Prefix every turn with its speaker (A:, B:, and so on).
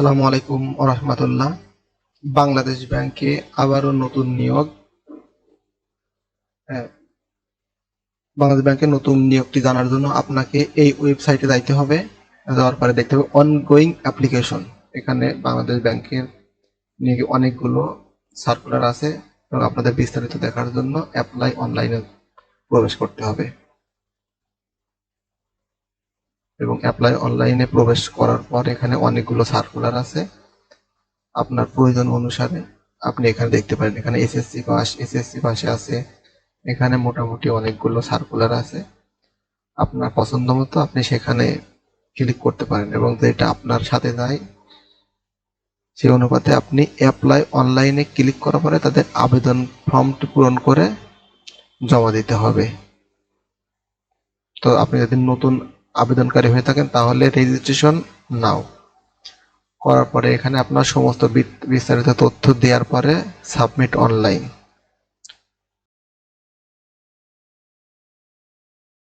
A: আসসালামু আলাইকুম ওরহমাতুল্লাহ। বাংলাদেশ ব্যাংকে আবারও নতুন নিয়োগ। হ্যাঁ, বাংলাদেশ ব্যাংকের নতুন নিয়োগটি জানার জন্য আপনাকে এই ওয়েবসাইটে যাইতে হবে। যাওয়ার পরে দেখতে হবে অনগোয়িং অ্যাপ্লিকেশন। এখানে বাংলাদেশ ব্যাংকের নিয়োগে অনেকগুলো সার্কুলার আছে এবং আপনাদের বিস্তারিত দেখার জন্য অ্যাপ্লাই অনলাইনে প্রবেশ করতে হবে এবং অ্যাপ্লাই অনলাইনে প্রবেশ করার পর এখানে অনেকগুলো সার্কুলার আছে। আপনার প্রয়োজন অনুসারে আপনি এখানে দেখতে পারেন, এখানে এসএসসি পাশে আছে। এখানে মোটামুটি অনেকগুলো সার্কুলার আছে। আপনার পছন্দ মতো আপনি সেখানে ক্লিক করতে পারেন এবং যেটা আপনার সাথে যায় সেই অনুপাতে আপনি অ্যাপ্লাই অনলাইনে ক্লিক করার পরে তাদের আবেদন ফর্মটি পূরণ করে জমা দিতে হবে। তো আপনি যদি নতুন আবেদনকারী হয়ে থাকেন তাহলে রেজিস্ট্রেশন নাও করার পরে এখানে আপনার সমস্ত বিস্তারিত তথ্য দেওয়ার পরে সাবমিট অনলাইন